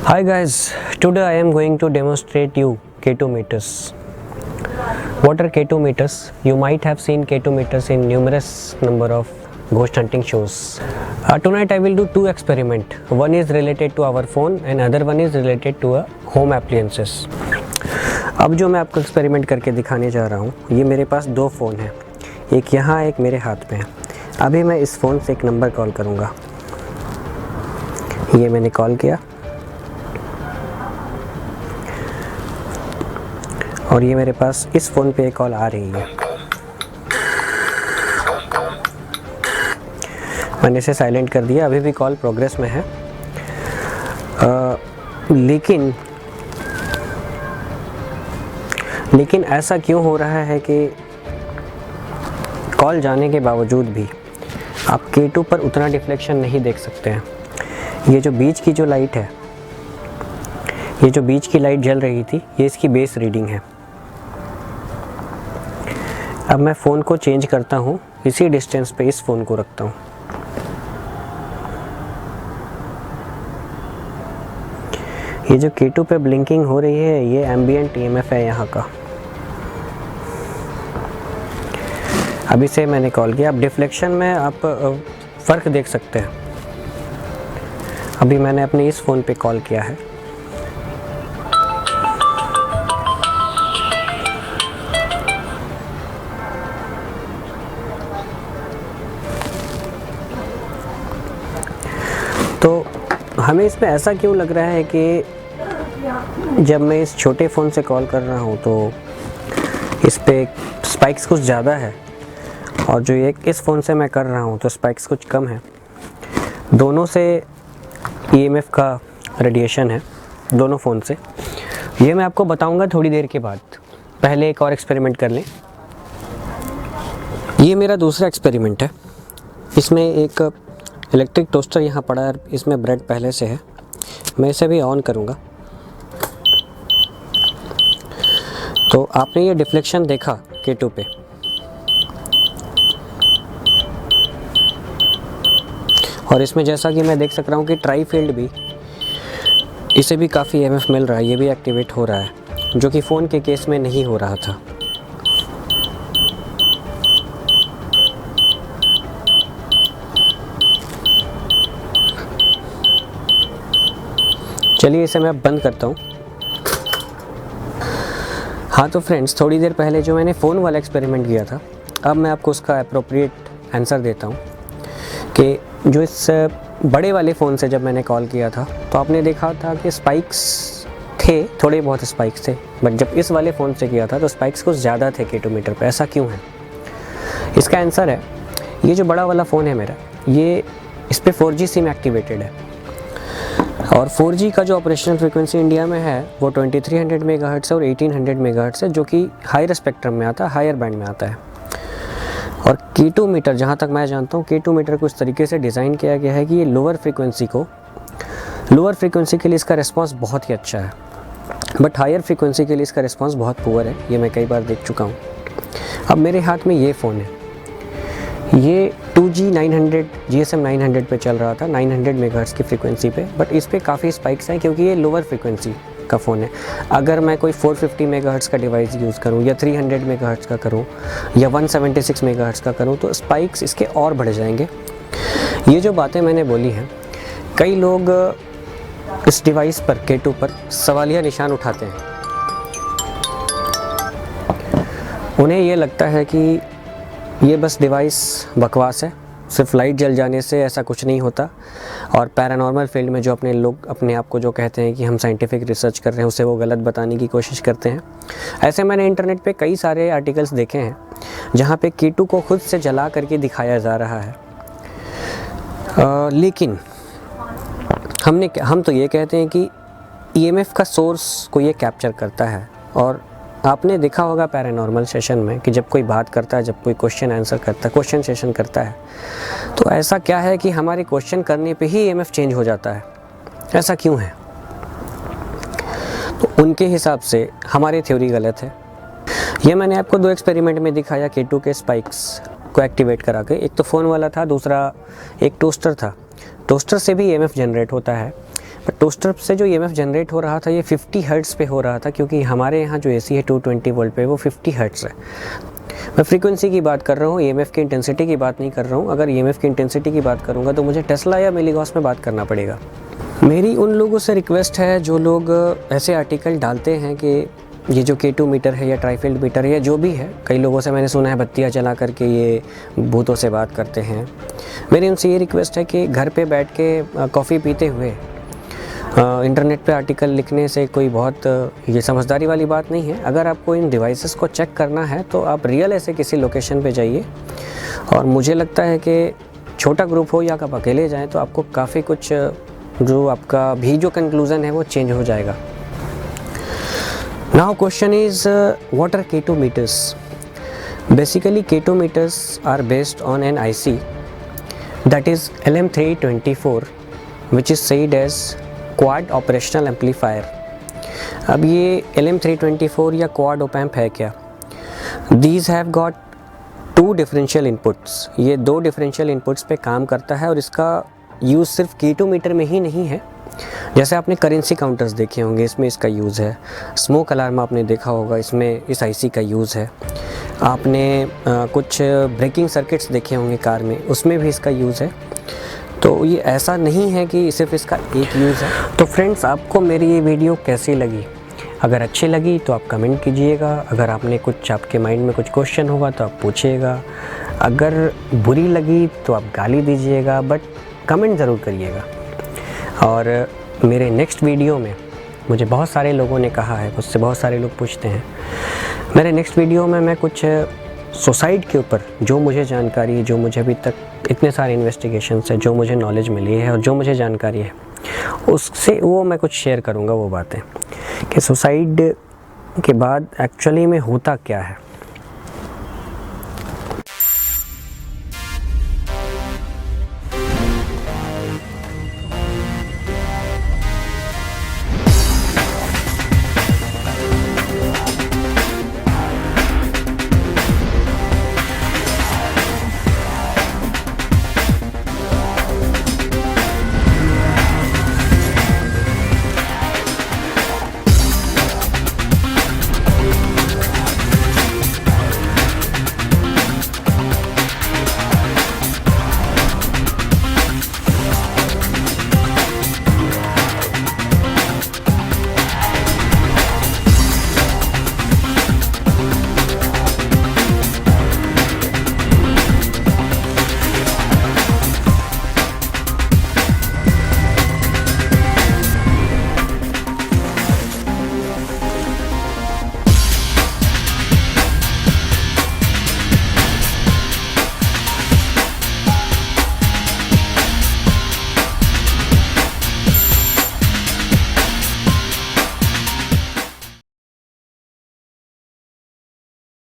Hi guys, today I am going to demonstrate you K2 meters. What are K2 meters? You might have seen K2 meters in numerous number of ghost hunting shows. Tonight I will do two experiments. One is related to our phone and other one is related to a home appliances. अब जो मैं आपको experiment करके दिखाने जा रहा हूँ, ये मेरे पास दो फ़ोन हैं, एक यहाँ एक मेरे हाथ में है। अभी मैं इस फ़ोन से एक नंबर कॉल करूँगा। ये मैंने कॉल किया और ये मेरे पास इस फ़ोन पे एक कॉल आ रही है। मैंने इसे साइलेंट कर दिया, अभी भी कॉल प्रोग्रेस में है। लेकिन ऐसा क्यों हो रहा है कि कॉल जाने के बावजूद भी आप K2 पर उतना डिफ्लेक्शन नहीं देख सकते हैं। ये जो बीच की जो लाइट है, ये जो बीच की लाइट जल रही थी, ये इसकी बेस रीडिंग है। अब मैं फ़ोन को चेंज करता हूँ, इसी डिस्टेंस पे इस फ़ोन को रखता हूँ। ये जो K2 पे ब्लिंकिंग हो रही है, ये एम्बिएंट EMF है यहाँ का। अभी से मैंने कॉल किया। अब डिफ्लेक्शन में आप फ़र्क देख सकते हैं। अभी मैंने अपने इस फ़ोन पे कॉल किया है। तो हमें इसमें ऐसा क्यों लग रहा है कि जब मैं इस छोटे फ़ोन से कॉल कर रहा हूँ तो इस पे स्पाइक्स कुछ ज़्यादा है और जो एक इस फ़ोन से मैं कर रहा हूँ तो स्पाइक्स कुछ कम है। दोनों से EMF का रेडिएशन है, दोनों फ़ोन से। ये मैं आपको बताऊँगा थोड़ी देर के बाद। पहले एक और एक्सपेरिमेंट कर लें। ये मेरा दूसरा एक्सपेरिमेंट है। इसमें एक इलेक्ट्रिक टोस्टर यहाँ पड़ा है, इसमें ब्रेड पहले से है। मैं इसे भी ऑन करूँगा तो आपने ये डिफ्लेक्शन देखा K2 पे। और इसमें जैसा कि मैं देख सक रहा हूँ कि ट्राई फील्ड भी, इसे भी काफ़ी EMF मिल रहा है, ये भी एक्टिवेट हो रहा है, जो कि फ़ोन के केस में नहीं हो रहा था। चलिए इसे मैं बंद करता हूँ। हाँ तो फ्रेंड्स, थोड़ी देर पहले जो मैंने फ़ोन वाला एक्सपेरिमेंट किया था, अब मैं आपको उसका अप्रोप्रिएट आंसर देता हूँ कि जो इस बड़े वाले फ़ोन से जब मैंने कॉल किया था तो आपने देखा था कि स्पाइक्स थे, थोड़े बहुत स्पाइक्स थे, बट जब इस वाले फ़ोन से किया था तो स्पाइक्स कुछ ज़्यादा थे K2 मीटर पे। ऐसा क्यों है? इसका आंसर है, ये जो बड़ा वाला फ़ोन है मेरा, ये इस पर 4G सिम एक्टिवेटेड है और 4G का जो ऑपरेशनल फ्रीक्वेंसी इंडिया में है वो 2300 मेगाहर्ट्ज़ और 1800 मेगाहर्ट्ज़ है, जो कि हायर स्पेक्ट्रम में आता है, हायर बैंड में आता है। और K2 मीटर, जहाँ तक मैं जानता हूँ, K2 मीटर को इस तरीके से डिज़ाइन किया गया है कि ये लोअर फ्रीक्वेंसी के लिए इसका रिस्पांस बहुत ही अच्छा है, बट हायर फ्रीक्वेंसी के लिए इसका रिस्पांस बहुत पुअर है। ये मैं कई बार देख चुका हूँ। अब मेरे हाथ में ये फ़ोन है, ये 2G 900 GSM 900 पे चल रहा था, 900 मेगाहर्ट्ज़ की फ्रीक्वेंसी पे, बट इस पर काफ़ी स्पाइक्स हैं क्योंकि ये लोअर फ्रीक्वेंसी का फ़ोन है। अगर मैं कोई 450 मेगाहर्ट्ज़ का डिवाइस यूज़ करूं या 300 मेगाहर्ट्ज़ का करूं या 176 मेगाहर्ट्ज़ का करूं तो स्पाइक्स इसके और बढ़ जाएंगे। ये जो बातें मैंने बोली हैं, कई लोग इस डिवाइस पर K2 पर सवालिया निशान उठाते हैं। उन्हें ये लगता है कि ये बस डिवाइस बकवास है, सिर्फ लाइट जल जाने से ऐसा कुछ नहीं होता, और पैरानॉर्मल फील्ड में जो अपने आप को जो कहते हैं कि हम साइंटिफिक रिसर्च कर रहे हैं, उसे वो गलत बताने की कोशिश करते हैं। ऐसे मैंने इंटरनेट पे कई सारे आर्टिकल्स देखे हैं जहाँ पे K2 को खुद से जला करके दिखाया जा रहा है। लेकिन हम तो ये कहते हैं कि EMF का सोर्स को ये कैप्चर करता है। और आपने देखा होगा पैरानॉर्मल सेशन में कि जब कोई बात करता है, जब कोई क्वेश्चन सेशन करता है, तो ऐसा क्या है कि हमारे क्वेश्चन करने पे ही EMF चेंज हो जाता है। ऐसा क्यों है? तो उनके हिसाब से हमारी थ्योरी गलत है। ये मैंने आपको दो एक्सपेरिमेंट में दिखाया K2 के स्पाइक्स को एक्टिवेट करा के। एक तो फ़ोन वाला था, दूसरा एक टोस्टर था। टोस्टर से भी EMF जनरेट होता है, बट टोस्टर से जो EMF जनरेट हो रहा था ये 50 हर्ट्ज़ पे हो रहा था, क्योंकि हमारे यहाँ जो AC है 220 वोल्ट पे, वो 50 हर्ट्ज़ है। मैं फ्रीक्वेंसी की बात कर रहा हूँ, EMF की इंटेंसिटी की बात नहीं कर रहा हूँ। अगर EMF की इंटेंसिटी की बात करूँगा तो मुझे टेस्ला या मिलीगॉस में बात करना पड़ेगा। मेरी उन लोगों से रिक्वेस्ट है जो लोग ऐसे आर्टिकल डालते हैं कि ये जो K2 मीटर है या ट्राईफील्ड मीटर है या जो भी है, कई लोगों से मैंने सुना है बत्तियाँ जला करके ये भूतों से बात करते हैं। मेरी उनसे ये रिक्वेस्ट है कि घर पे बैठ के कॉफ़ी पीते हुए इंटरनेट पे आर्टिकल लिखने से कोई बहुत ये समझदारी वाली बात नहीं है। अगर आपको इन डिवाइसेस को चेक करना है तो आप रियल ऐसे किसी लोकेशन पे जाइए, और मुझे लगता है कि छोटा ग्रुप हो या आप अकेले जाएं तो आपको काफ़ी कुछ जो आपका भी जो कंक्लूज़न है वो चेंज हो जाएगा। Now question is what are K2 meters? Basically K2 meters are based on an IC that is LM324 which is said as quad operational amplifier. अब ये LM324 या क्वाड ऑप एम्प है क्या? These have got 2 differential inputs. ये 2 differential inputs पे काम करता है, और इसका यूज़ सिर्फ K2 मीटर में ही नहीं है। जैसे आपने करेंसी काउंटर्स देखे होंगे, इसमें इसका यूज़ है। स्मोक अलार्म आपने देखा होगा, इसमें इस IC का यूज़ है। आपने कुछ ब्रेकिंग सर्किट्स देखे होंगे कार में, उसमें भी इसका यूज़ है। तो ये ऐसा नहीं है कि सिर्फ इसका एक यूज़ है। तो फ्रेंड्स, आपको मेरी ये वीडियो कैसी लगी? अगर अच्छी लगी तो आप कमेंट कीजिएगा। अगर आपके माइंड में कुछ क्वेश्चन होगा तो आप पूछिएगा। अगर बुरी लगी तो आप गाली दीजिएगा, बट कमेंट ज़रूर करिएगा। और मेरे नेक्स्ट वीडियो में मुझे बहुत सारे लोगों ने कहा है, मुझसे बहुत सारे लोग पूछते हैं, मेरे नेक्स्ट वीडियो में मैं कुछ सुसाइड के ऊपर जो मुझे जानकारी, जो मुझे अभी तक इतने सारे इन्वेस्टिगेशन से जो मुझे नॉलेज मिली है और जो मुझे जानकारी है, उससे वो मैं कुछ शेयर करूँगा, वो बातें कि सुसाइड के बाद एक्चुअली में होता क्या है।